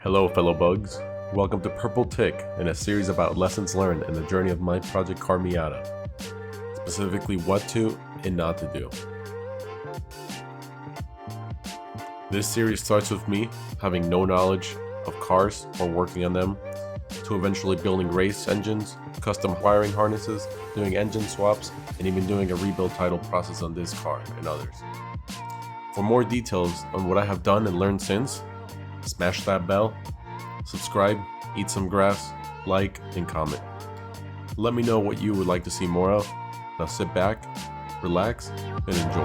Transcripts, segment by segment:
Hello, fellow bugs. Welcome to Purple Titk, in a series about lessons learned in the journey of my project car Miata, specifically what to and not to do. This series starts with me having no knowledge of cars or working on them, to eventually building race engines, custom wiring harnesses, doing engine swaps, and even doing a rebuild title process on this car and others. For more details on what I have done and learned since, smash that bell, subscribe, eat some grass, like, and comment. Let me know what you would like to see more of. Now sit back, relax, and enjoy.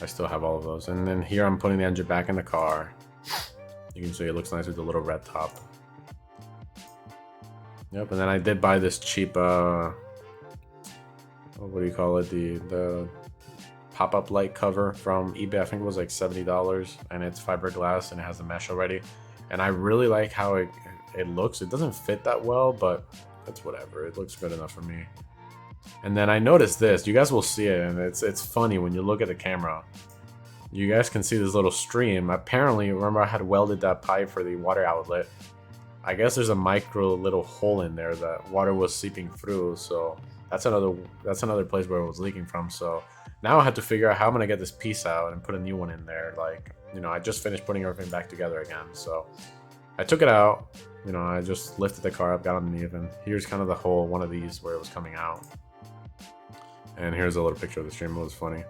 I still have all of those. And then here I'm putting the engine back in the car. You can see it looks nice with the little red top. Yep, and then I did buy this cheap, what do you call it? The pop-up light cover from eBay. I think it was like $70, and it's fiberglass and it has the mesh already. And I really like how it looks. It doesn't fit that well, but that's whatever. It looks good enough for me. And then I noticed this. You guys will see it, and it's funny when you look at the camera. You guys can see this little stream. Apparently, remember I had welded that pipe for the water outlet. I guess there's a micro little hole in there that water was seeping through. So that's another place where it was leaking from. So now I have to figure out how I'm gonna get this piece out and put a new one in there. Like, you know, I just finished putting everything back together again. So I took it out. You know, I just lifted the car up, got underneath, and here's kind of the hole, one of these where it was coming out. And here's a little picture of the stream. It was funny.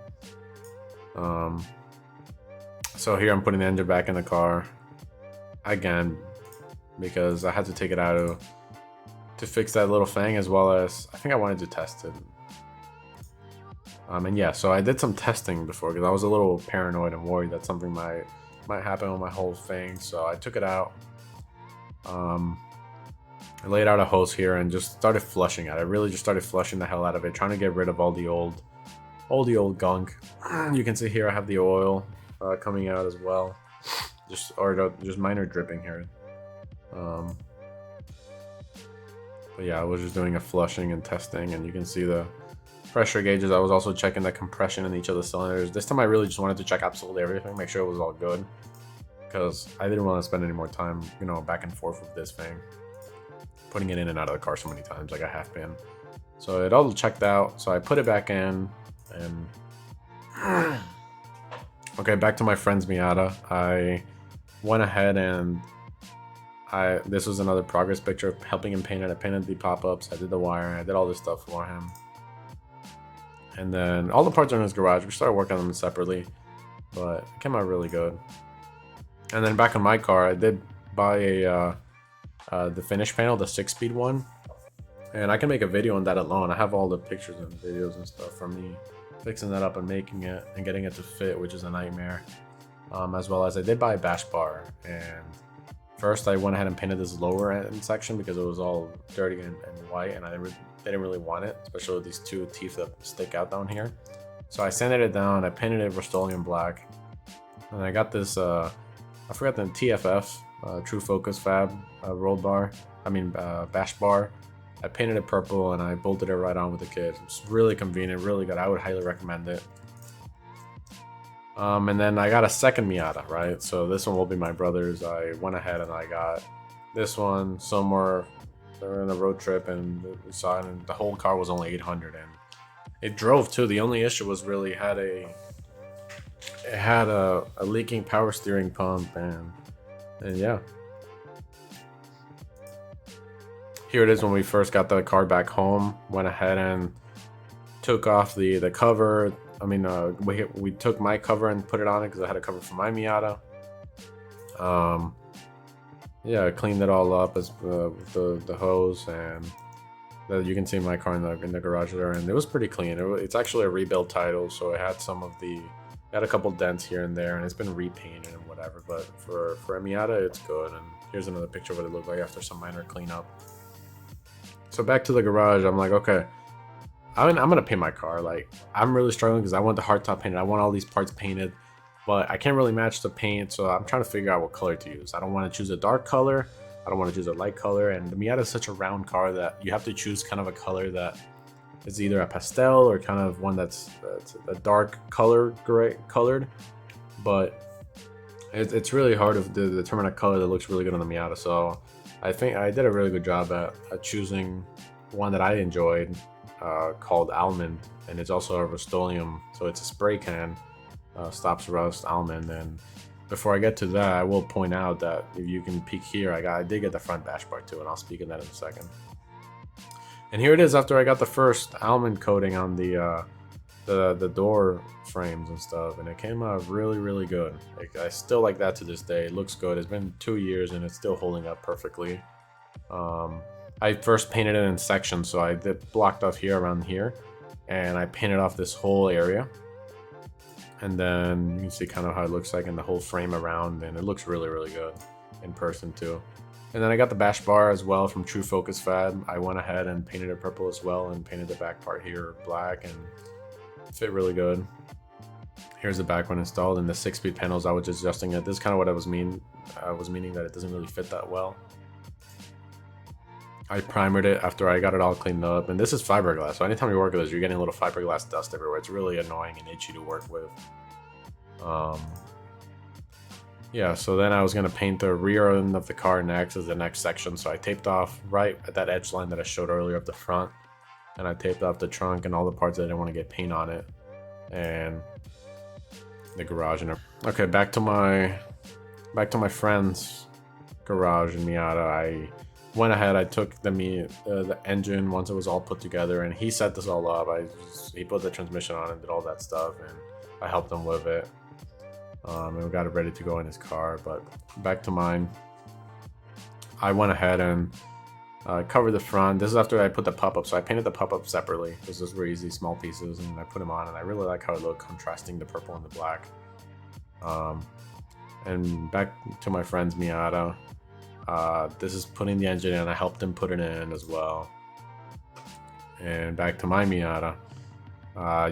So here I'm putting the engine back in the car again because I had to take it out to fix that little thing, as well as I think I wanted to test it. And yeah, so I did some testing before because I was a little paranoid and worried that something might happen with my whole thing. So I took it out. I laid out a hose here and just started flushing it. I really just started flushing the hell out of it, trying to get rid of all the old gunk. You can see here I have the oil coming out as well, just minor dripping here. But yeah, I was just doing a flushing and testing, and you can see the pressure gauges. I was also checking the compression in each of the cylinders. This time I really just wanted to check absolutely everything, make sure it was all good, because I didn't want to spend any more time, you know, back and forth with this thing, putting it in and out of the car so many times like I have been. So it all checked out, so I put it back in, and okay, back to my friend's Miata. I went ahead and this was another progress picture of helping him paint it. I painted the pop-ups, I did the wiring, I did all this stuff for him. And then all the parts are in his garage. We started working on them separately, but it came out really good. And then back on my car, I did buy the finish panel, the 6-speed one. And I can make a video on that alone. I have all the pictures and videos and stuff from me fixing that up and making it and getting it to fit, which is a nightmare. As well as I did buy a bash bar, and first I went ahead and painted this lower end section because it was all dirty and white, and I didn't really want it, especially with these two teeth that stick out down here. So I sanded it down, I painted it Rust-Oleum black, and I got this I forgot the TFF True Focus Fab roll bar, bash bar. I painted it purple and I bolted it right on with the kit. It's really convenient, really good. I would highly recommend it. And then I got a second Miata, right? So this one will be my brother's. I went ahead and I got this one somewhere. They were on a road trip and we saw it, and the whole car was only 800, and it drove too. The only issue was really it had a leaking power steering pump, and yeah. Here it is when we first got the car back home. Went ahead and took off the cover. We took my cover and put it on it because I had a cover for my Miata. Yeah, I cleaned it all up with the hose, and you can see my car in the garage there, and it was pretty clean. It's actually a rebuild title, so it had had a couple dents here and there, and it's been repainted and whatever. But for a Miata, it's good. And here's another picture of what it looked like after some minor cleanup. So back to the garage, I'm like, okay, I'm gonna paint my car. Like, I'm really struggling because I want the hardtop painted. I want all these parts painted. but I can't really match the paint, so I'm trying to figure out what color to use. I don't want to choose a dark color. I don't want to choose a light color. And the Miata is such a round car that you have to choose kind of a color that is either a pastel or kind of one that's a dark color, gray colored. But it's really hard to determine a color that looks really good on the Miata. So I think I did a really good job at choosing one that I enjoyed, called Almond, and it's also a Rust-Oleum, so it's a spray can, stops rust, almond. And before I get to that, I will point out that if you can peek here, I did get the front dash bar too, and I'll speak in that in a second. And here it is after I got the first almond coating on the door frames and stuff, and it came out really good. Like, I still like that to this day. It looks good. It's been 2 years and it's still holding up perfectly. I first painted it in sections, so I did blocked off here around here, and I painted off this whole area, and then you can see kind of how it looks like in the whole frame around, and it looks really good in person too. And then I got the bash bar as well from True Focus Fab. I went ahead and painted it purple as well, and painted the back part here black, and fit really good. Here's the back one installed, and the 6-speed panels, I was adjusting it. This is kind of what I was meaning that it doesn't really fit that well. I primered it after I got it all cleaned up, and this is fiberglass, so anytime you work with this, you're getting a little fiberglass dust everywhere. It's really annoying and itchy to work with. Yeah, so then I was going to paint the rear end of the car next as the next section, so I taped off right at that edge line that I showed earlier of the front, and I taped off the trunk and all the parts that I didn't want to get paint on it, and the garage and everything. Okay, back to my friend's garage in Miata. I went ahead, I took the engine once it was all put together, and he set this all up. He put the transmission on and did all that stuff, and I helped him with it. And we got it ready to go in his car. But back to mine, I went ahead and covered the front. This is after I put the pop-up, so I painted the pop-up separately because those were easy small pieces, and I put them on, and I really like how it looked, contrasting the purple and the black. And back to my friend's Miata, this is putting the engine in. I helped him put it in as well. And back to my Miata,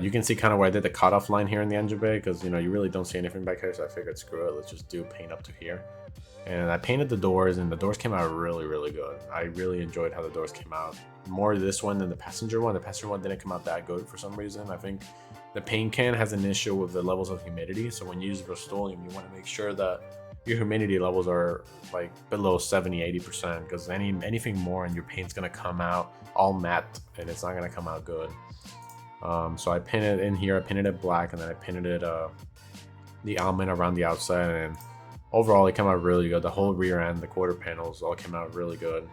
you can see kind of where I did the cutoff line here in the engine bay, because you really don't see anything back here, so I figured screw it, let's just do paint up to here. And I painted the doors, and the doors came out really good. I really enjoyed how the doors came out. More this one than the passenger one. The passenger one didn't come out that good for some reason. I think the paint can has an issue with the levels of humidity, so when you use Rust-Oleum, you want to make sure that your humidity levels are like below 70-80%, because anything more and your paint's gonna come out all matte, and it's not gonna come out good. So I painted in here, I painted it black, and then I painted it the almond around the outside, and overall it came out really good. The whole rear end, the quarter panels all came out really good.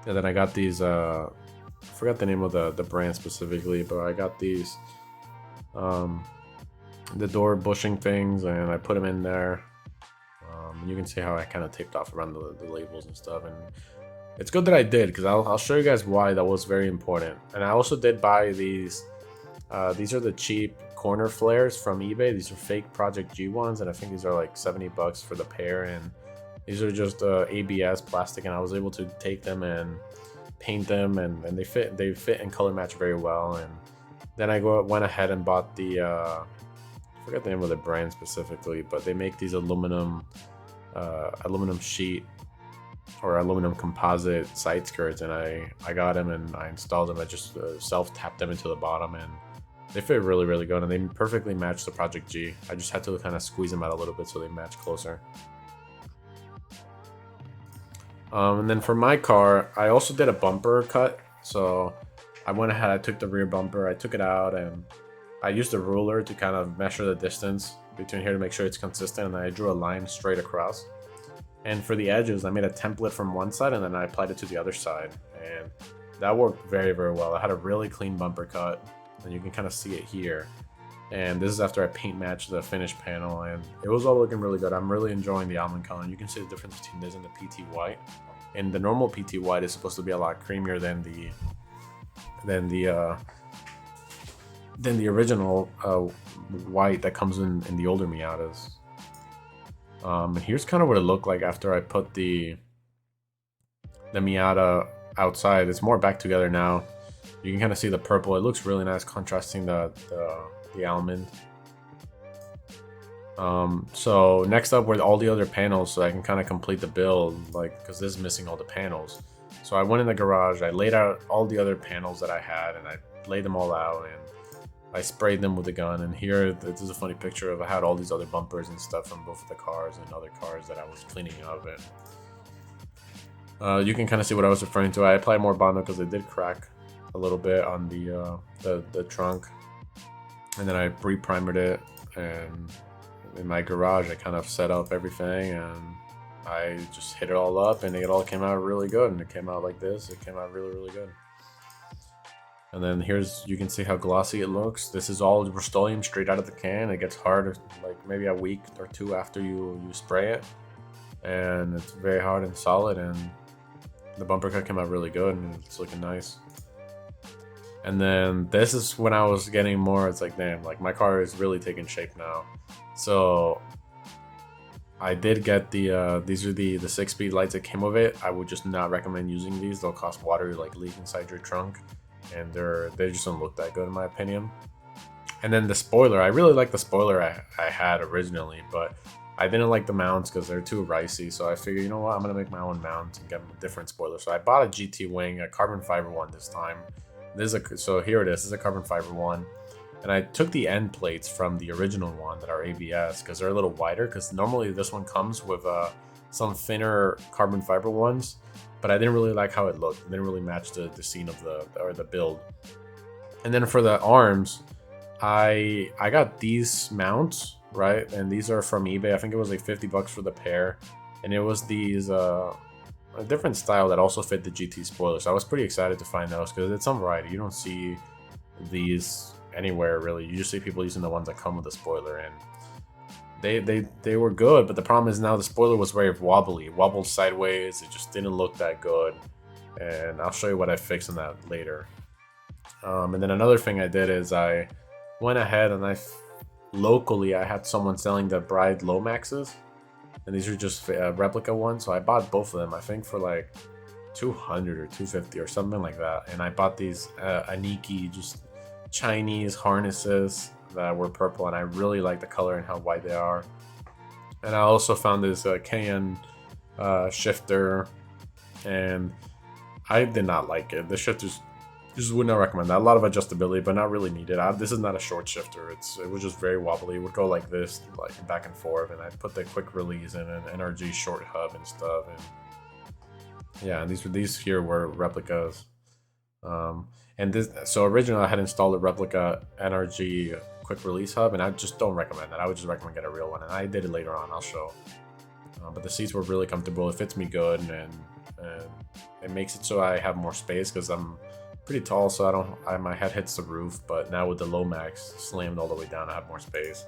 And then I got these, I forgot the name of the brand specifically, but I got these the door bushing things, and I put them in there. You can see how I kind of taped off around the labels and stuff, and it's good that I did, because I'll show you guys why that was very important. And I also did buy these. These are the cheap corner flares from eBay. These are fake Project G ones, and I think these are like $70 for the pair. And these are just ABS plastic, and I was able to take them and paint them, and they fit and color match very well. And then I went ahead and bought the I forget the name of the brand specifically, but they make these aluminum sheet or aluminum composite side skirts, and I got them and I installed them. I just self-tapped them into the bottom, and they fit really good, and they perfectly match the Project G. I just had to kind of squeeze them out a little bit so they match closer. And then for my car, I also did a bumper cut. So I went ahead, I took the rear bumper, I took it out, and I used a ruler to kind of measure the distance between here to make sure it's consistent, and then I drew a line straight across. And for the edges, I made a template from one side, and then I applied it to the other side, and that worked very well. I had a really clean bumper cut, and you can kind of see it here. And this is after I paint matched the finished panel, and it was all looking really good. I'm really enjoying the almond color, and you can see the difference between this and the PT white. And the normal PT white is supposed to be a lot creamier than the original white that comes in the older Miatas. And here's kind of what it looked like after I put the Miata outside. It's more back together now. You can kind of see the purple. It looks really nice, contrasting the almond. So next up were all the other panels, so I can kind of complete the build, like, because this is missing all the panels. So I went in the garage, I laid out all the other panels that I had, and I laid them all out, and I sprayed them with a gun. And here, this is a funny picture of I had all these other bumpers and stuff from both of the cars and other cars that I was cleaning up. And you can kind of see what I was referring to. I applied more Bondo because it did crack a little bit on the trunk, and then I re-primered it. And in my garage, I kind of set up everything, and I just hit it all up, and it all came out really good. And it came out like this. It came out really, really good. And then you can see how glossy it looks. This is all Rust-Oleum straight out of the can. It gets hard like maybe a week or two after you spray it, and it's very hard and solid. And the bumper cut came out really good, and it's looking nice. And then this is when I was getting more. It's like, damn, like my car is really taking shape now. So I did get these are the 6-speed lights that came with it. I would just not recommend using these. They'll cause water to like leak inside your trunk, and they just don't look that good in my opinion. And then the spoiler, I really like the spoiler I had originally, but I didn't like the mounts because they're too ricey. So I figured, you know what, I'm gonna make my own mount and get a different spoiler. So I bought a GT wing, a carbon fiber one this time. So here it is. This is a carbon fiber one, and I took the end plates from the original one that are ABS because they're a little wider. Because normally this one comes with some thinner carbon fiber ones, but I didn't really like how it looked. It didn't really match the scene of the build. And then for the arms, I got these mounts, right? And these are from eBay. I think it was like $50 for the pair, and it was these a different style that also fit the GT spoiler. So I was pretty excited to find those because it's some variety. You don't see these anywhere really. You just see people using the ones that come with the spoiler, and they were good. But the problem is now the spoiler was very wobbly. It wobbled sideways. It just didn't look that good. And I'll show you what I fixed in that later. And then another thing I did is I went ahead and locally I had someone selling the Bride Lomaxes, and these are just replica ones. So I bought both of them, I think for like 200 or 250 or something like that. And I bought these Aniki, just Chinese harnesses that were purple, and I really like the color and how white they are. And I also found this Cayenne shifter, and I did not like it. The shifters just would not recommend that. A lot of adjustability, but not really needed. This is not a short shifter. It was just very wobbly. It would go like this, like back and forth. And I put the quick release in an NRG short hub and stuff. And yeah, and these here were replicas. So originally I had installed a replica NRG quick release hub, and I just don't recommend that. I would just recommend get a real one, and I did it later on. I'll show. But the seats were really comfortable. It fits me good, and it makes it so I have more space because I'm pretty tall, so my head hits the roof. But now with the Lomax slammed all the way down, I have more space.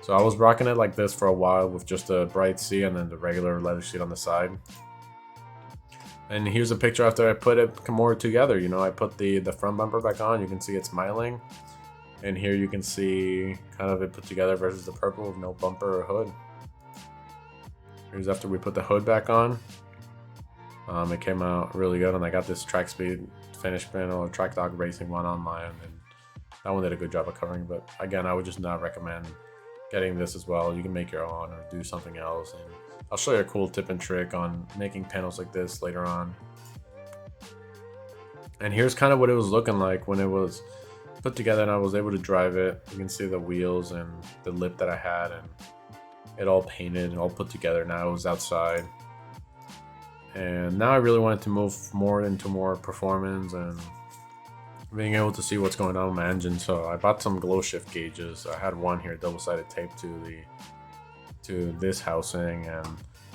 So I was rocking it like this for a while with just a bright seat and then the regular leather seat on the side. And here's a picture after I put it more together. You know, I put the front bumper back on. You can see it smiling, and here you can see kind of it put together versus the purple with no bumper or hood. Here's after we put the hood back on. It came out really good, and I got this track speed finish panel, a Track Dog Racing one online, and that one did a good job of covering. But again, I would just not recommend getting this as well. You can make your own or do something else, and I'll show you a cool tip and trick on making panels like this later on. And here's kind of what it was looking like when it was put together and I was able to drive it. You can see the wheels and the lip that I had, and it all painted and all put together. Now it was outside. And now I really wanted to move more into more performance and being able to see what's going on with my engine. So I bought some glow shift gauges. I had one here double-sided tape to this housing, and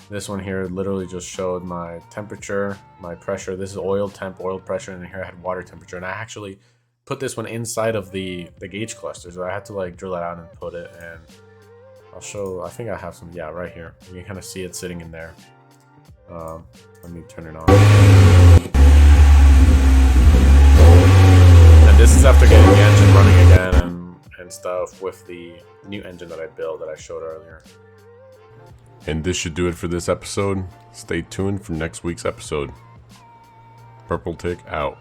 this one here literally just showed my temperature, my pressure. This is oil temp, oil pressure, and here I had water temperature. And I actually put this one inside of the gauge cluster, so I had to like drill it out and put it. And I'll show, I think I have some, yeah, right here. You can kind of see it sitting in there. Let me turn it on. And this is after getting the engine running again and stuff with the new engine that I built that I showed earlier. And this should do it for this episode. Stay tuned for next week's episode. Purple Titk out.